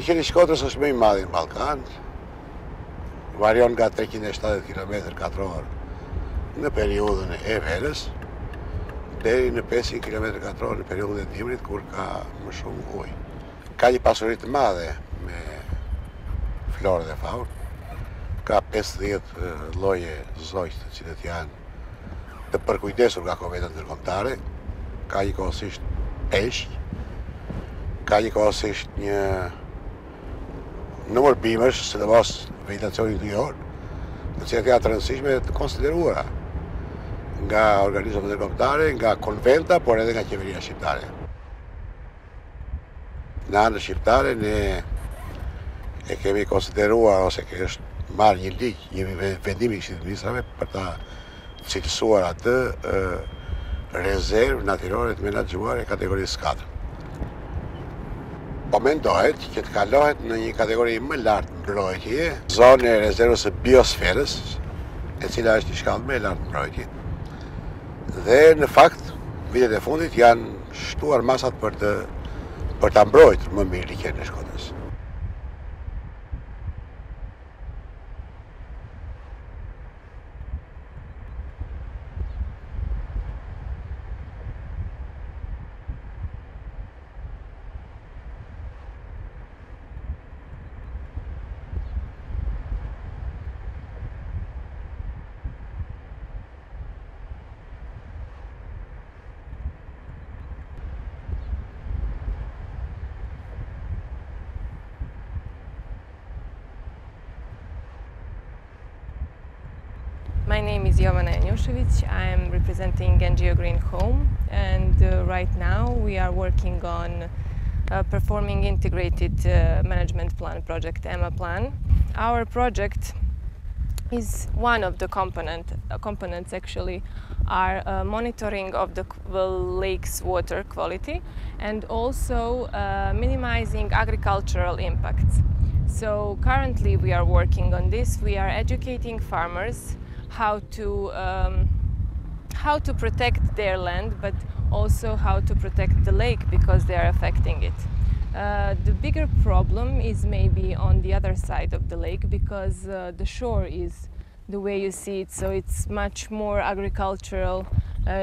Liqeni i Shkodrës është më i madh në Ballkan, varion nga 370 km2 në periudhën e verës deri në 500 km2 në periudhën e dimrit kur ka më shumë ujë. Ka një pasuri të madhe me florë dhe faunë. Ka 50 lloje zogjsh të cilët janë të përkujdesur nga konventet ndërkombëtare. Ka njëkohësisht peshq, ka njëkohësisht një numër bimësh, sidomos vegetacioni yllor, të cilat janë të rëndësishme të konsideruara nga organizmat ndërkombëtare, nga konventa, por edhe nga qeveria shqiptare. Në anën shqiptare ne e kemi konsideruar ose është marrë një ligj, një vendim i Këshillit të Ministrave për ta cilësuar atë rezervë natyrore të menaxhuar e kategorisë 4. Po mendohet që të kalohet në një kategori më lartë mbrojtje, zonë e rezervës së biosferës, e cila është një shkallë më e lartë mbrojtje. Dhe në fakt, vitet e fundit janë shtuar masat për ta mbrojtur më mirë Liqenin e Shkodrës. My name is I am representing NGO Green Home, and right now we are working on performing integrated management plan project, EMA plan. Our project is one of the components actually are monitoring of the lake's water quality and also minimizing agricultural impacts. So currently we are working on this. We are educating farmers how to protect their land, but also how to protect the lake because they are affecting it. The bigger problem is maybe on the other side of the lake because the shore is the way you see it, so it's much more agricultural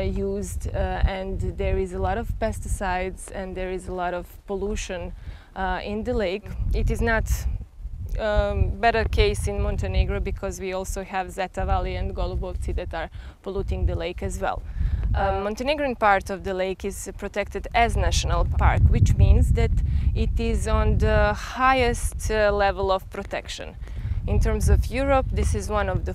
used and there is a lot of pesticides and there is a lot of pollution in the lake. It is not better case in Montenegro because we also have Zeta Valley and Golubovci that are polluting the lake as well. Montenegrin part of the lake is protected as national park, which means that it is on the highest level of protection. In terms of Europe, this is one of the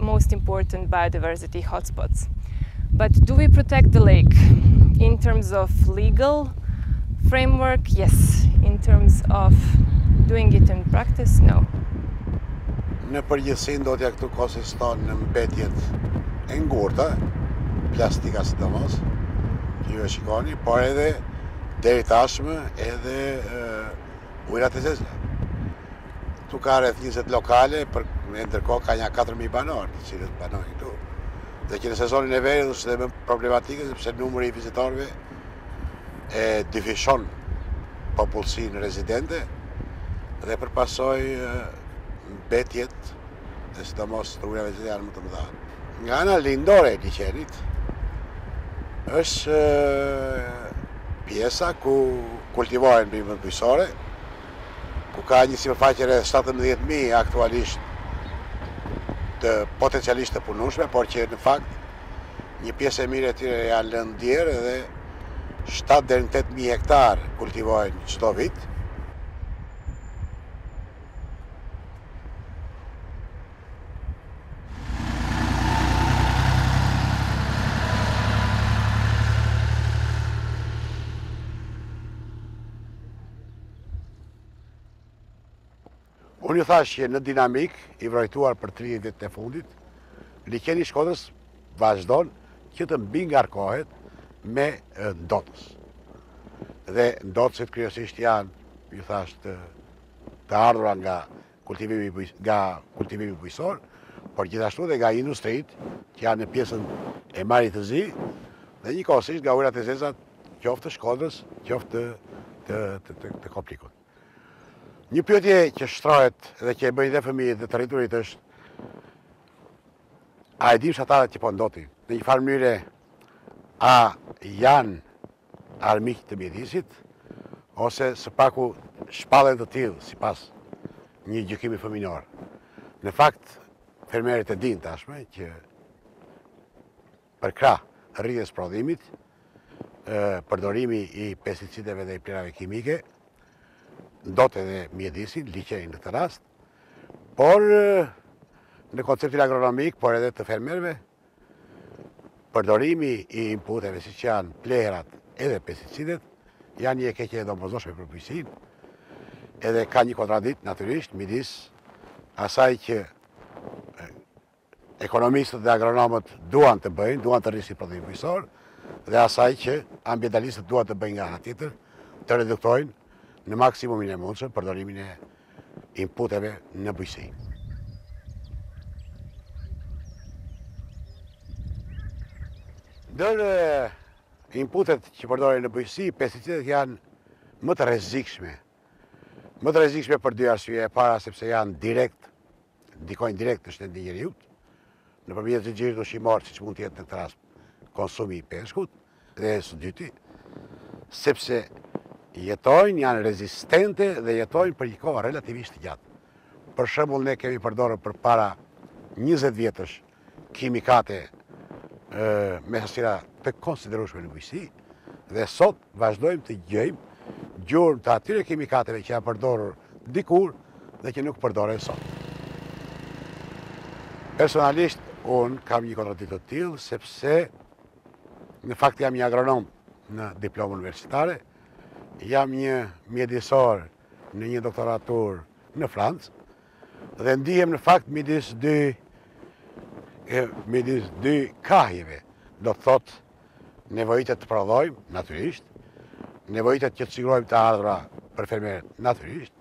most important biodiversity hotspots. But do we protect the lake? In terms of legal framework, yes. In terms of doing it in practice, no. Në përgjithësi ndotja këtu konsiston në mbetjet e ngurta, plastika sidomos, që ju e shikoni, por edhe deri tashmë edhe ujërat e zeza. Tu ka rreth 20 lokale, ndërkohë ka një 4.000 banorë, të cilët banojnë këtu. Dhe që në sezonin e verës është dhe më problematike sepse numri i vizitorëve e dyfishon popullsinë rezidente dhe përpasoj mbetjet dhe sidomos të ujërave që janë më të mëdha. Nga ana lindore e Liqenit është pjesa ku kultivohen bimët bujqësore, ku ka një sipërfaqe rreth 17.000 aktualisht të potencialisht të punueshme, por që në fakt një pjesë e mirë e tyre janë lënë ndjerë dhe 7 deri në 8.000 hektar kultivohen çdo vit. Unë ju thash që në dinamik, i vrojtuar për 30 vitet e fundit, Liqeni i Shkodrës vazhdon që të mbi ngarkohet me ndotës. Dhe ndotësit kryesisht janë, ju thash, të ardhura nga kultivimi bujqësor, por gjithashtu dhe nga industrit që janë në pjesën e marit të zi, dhe njëkohësisht nga ujërat e zeza qoftë të Shkodrës, qoftë të Koplikut. Një pyetje që shtrohet dhe që e bëjnë dhe fëmijët dhe të rriturit është, a e dim ata që po ndoti? Në një farë mënyre, a janë armiq të mjedisit, ose së paku shpallën të tillë sipas një gjykimi fëminor. Në fakt, fermerët e dinë tashme që për krah rritjes prodhimit, përdorimi i pesticideve dhe i plerave kimike, ndot edhe mjedisin, liqeni në këtë rast, por në konceptin agronomik, por edhe të fermerëve, përdorimi i inputeve si që janë plerat edhe pesticidet, janë një e keqe e domosdoshme për bujqësinë, edhe ka një kontradikt natyrisht midis asaj që ekonomistët dhe agronomët duan të bëjnë, duan të rrisin prodhimin bujqësor, dhe asaj që ambientalistët duan të bëjnë nga ana tjetër, të reduktojnë në maksimumin e mundshëm përdorimin e inputeve në bujqësi. Ndër inputet që përdoren në bujqësi, pesticidet janë më të rrezikshme. Më të rrezikshme për dy arsye. E para sepse janë direkt, ndikojnë direkt në shtetin e njeriut, nëpërmjet zgjerit ushqimor, siç mund të jetë në këtë rast konsumi i peshkut, dhe së dyti, sepse jetojnë, janë rezistente dhe jetojnë për një kohë relativisht gjatë. Për shembull, ne kemi përdorur përpara 20 vjetësh kimikate me hapësira të konsiderueshme në bujqësi, dhe sot vazhdojmë të gjejmë gjurmë të atyre kimikateve që janë përdorur dikur dhe që nuk përdoren sot. Personalisht, unë kam një kontradiktë të tillë, sepse në fakt jam një agronom në diplomë universitare, jam një mjedisor në një doktoratur në Francë, dhe ndihem në fakt midis dy kahjeve. Do të thotë nevojitet të prodhojmë, natyrisht, nevojitet që të sigurojmë të ardhura për fermerët, natyrisht,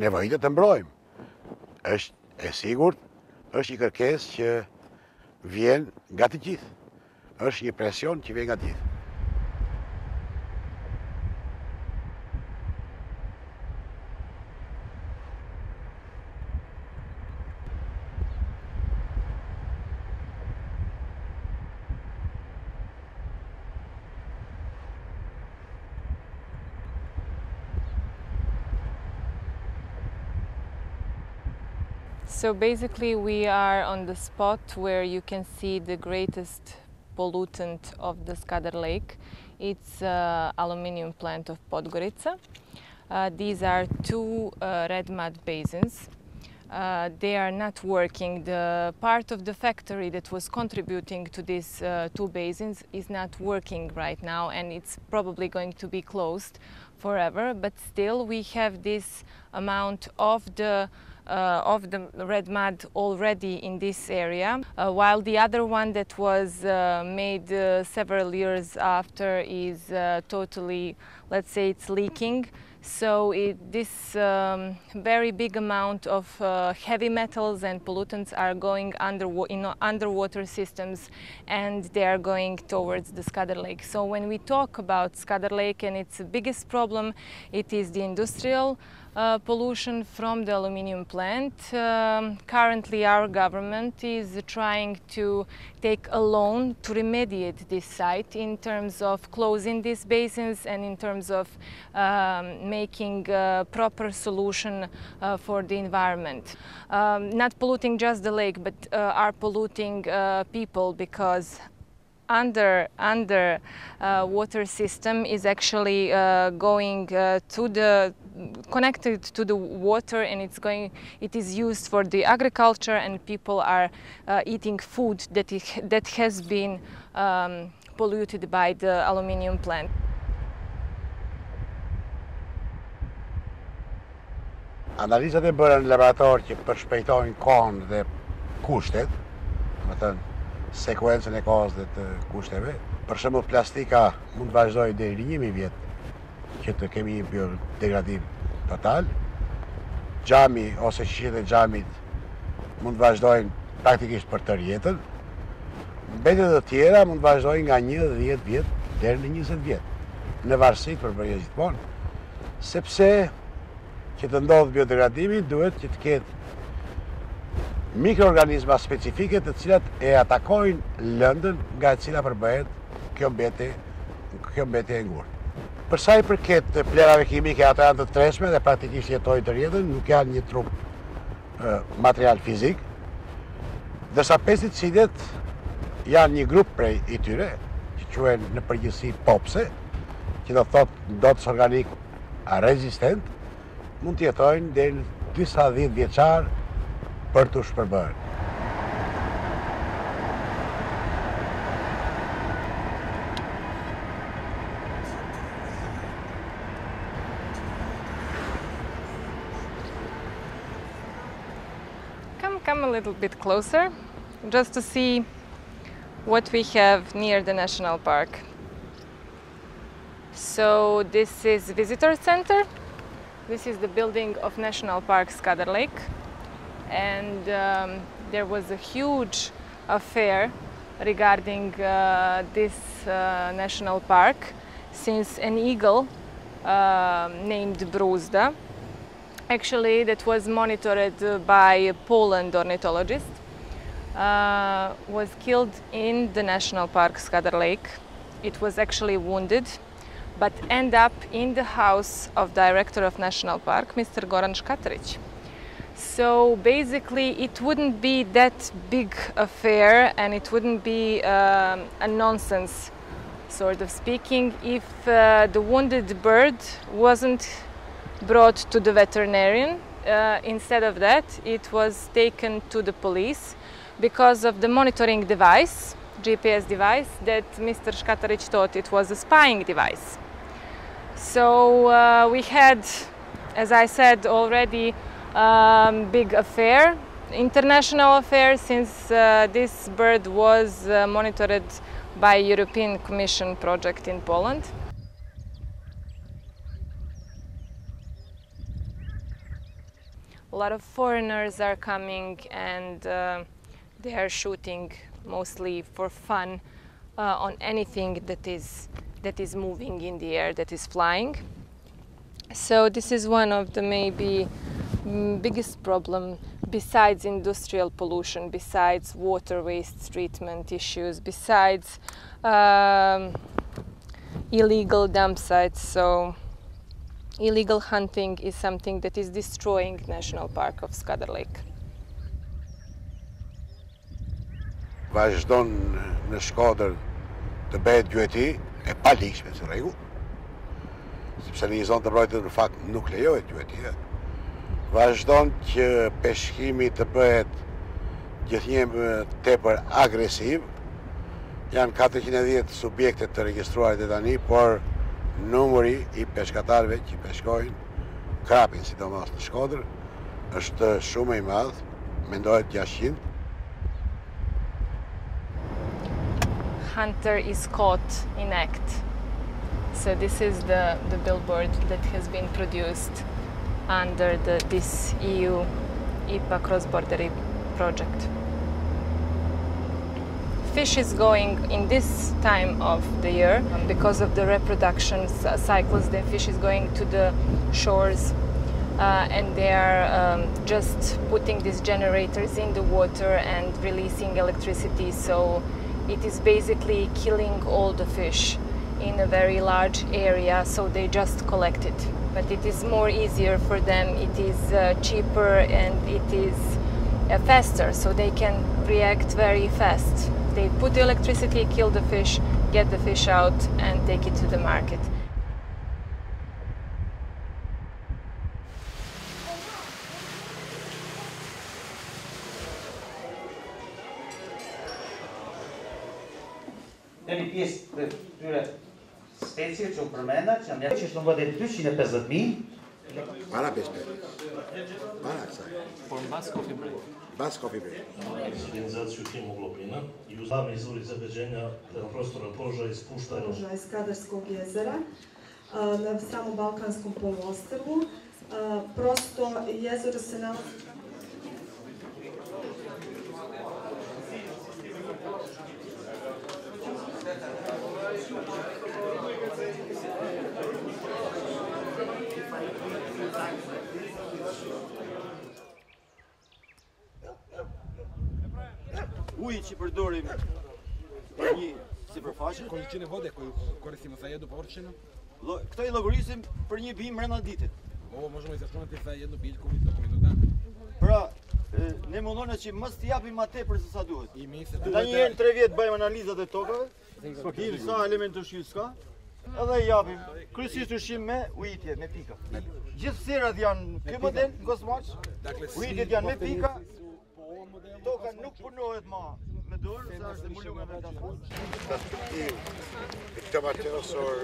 nevojitet të mbrojmë. Është e sigurt, është një kërkesë që vjen nga të gjithë. Është një presion që vjen nga të gjithë. So basically we are on the spot where you can see the greatest pollutant of the Skadar Lake. It's aluminium plant of Podgorica. These are two red mud basins. They are not working. The part of the factory that was contributing to these two basins is not working right now, and it's probably going to be closed forever, but still we have this amount of the red mud already in this area, while the other one that was made several years after is totally, let's say, it's leaking. So this very big amount of heavy metals and pollutants are going underwater systems, and they are going towards the Skadar Lake. So when we talk about Skadar Lake and its biggest problem, it is the industrial pollution from the aluminium plant. Currently our government is trying to take a loan to remediate this site in terms of closing these basins and in terms of making a proper solution for the environment. Not polluting just the lake, but are polluting people, because under water system is actually going to the connected to the water, and it is used for the agriculture, and people are eating food that has been polluted by the aluminium plant. Analizat e bëra në laborator që përshpejtojnë kohën dhe kushtet, më thënë sekuencën e kohës dhe të kushteve. Për shembull, plastika mund të vazhdojë deri në 1000 vjet që të kemi një biodegradim total. Xhami ose shishet e xhamit mund të vazhdojnë praktikisht për tërë jetën. Mbetjet e tjera mund të vazhdojnë nga 1 dhe 10 vjet deri në 20 vjet, në varësi të përbërjes gjithmonë, sepse që të ndodhë biodegradimi, duhet që të ketë mikroorganizma specifike të cilat e atakojnë lëndën nga e cila përbëhet kjo mbetje e ngurtë. Për sa i përket plerave kimike, ato janë të treshme dhe praktikisht jetojnë të rjedhën, nuk janë një trup material fizik, dërsa pesticidet janë një grup prej i tyre, që quhen në përgjithësi popse, që do thotë ndotës organik rezistent, mund të jetojnë deri në disa 10 vjeçar për të shpërbërë. Come a little bit closer, just to see what we have near the national park. So this is visitor center. This is the building of National Park Skadar Lake, and there was a huge affair regarding this national park, since an eagle named Bruzda, actually that was monitored by a Poland ornithologist, was killed in the National Park Skadar Lake. It was actually wounded, but ended up in the house of Director of National Park, Mr. Goran Škatarić. So basically it wouldn't be that big affair, and it wouldn't be a nonsense, sort of speaking, if the wounded bird wasn't brought to the veterinarian. Instead of that, it was taken to the police because of the monitoring device, GPS device, that Mr. Škatarić thought it was a spying device. So we had, as I said already, big affair, international affair, since this bird was monitored by European Commission project in Poland. A lot of foreigners are coming, and they are shooting mostly for fun on anything that is moving in the air, that is flying. So this is one of the maybe biggest problem, besides industrial pollution, besides water waste treatment issues, besides illegal dump sites. So illegal hunting is something that is destroying National Park of Skadar Lake. Vazhdon në Shkodër të bëhet gjyeti e palikshme si rregull, sepse në një zonë të mbrojtës në fakt nuk lejohet gjyeti. Vazhdon që peshkimi të bëhet gjithnjë tepër agresiv. Janë 410 subjekte të regjistruar deri tani, por numri i peshkatarëve që peshkojnë krapin, sidomos në Shkodër, është shumë i madh, mendohet 600. Hunter is caught in act. So this is the billboard that has been produced under this EU IPA cross-border project. Fish is going in this time of the year, because of the reproduction cycles, the fish is going to the shores, and they are just putting these generators in the water and releasing electricity. So it is basically killing all the fish in a very large area, so they just collect it. But it is more easier for them, it is cheaper, and it is faster, so they can react very fast. They put the electricity, kill the fish, get the fish out, and take it to the market. Një pjesë të këtyre specieve që u përmenda, që janë që është në vëdet 250.000. Para pespe. Para kësaj. Por mbas coffee break. Mbas coffee break. Organizaciju hemoglobina i uzame izvori zagađenja na prostoru položaja ispuštanja. Položaj Skadarskog jezera na samom Balkanskom poluostrvu. Prosto jezero se nalazi... Uji që përdorim për një sipërfaqe, količine vode koju koristimo za jednu površinu, këto I llogarisim për një bimë brenda ditët. ovo možemo izračunati za jednu biljku u tokom jednog dana. Pra, ne mundohet që mos t'i japim më tepër se sa duhet. I mi se Na një herë 3 vjet bëjmë analizat e tokave, dim sa element ushqimit ka, edhe I japim kryesisht ushqim me ujitje, me pika. Gjithë serat janë ky model Gosmaç, ujitjet janë me pika. Toka nuk punohet më me dorë, sa është mbuluar me dasmë. I këtë matërësor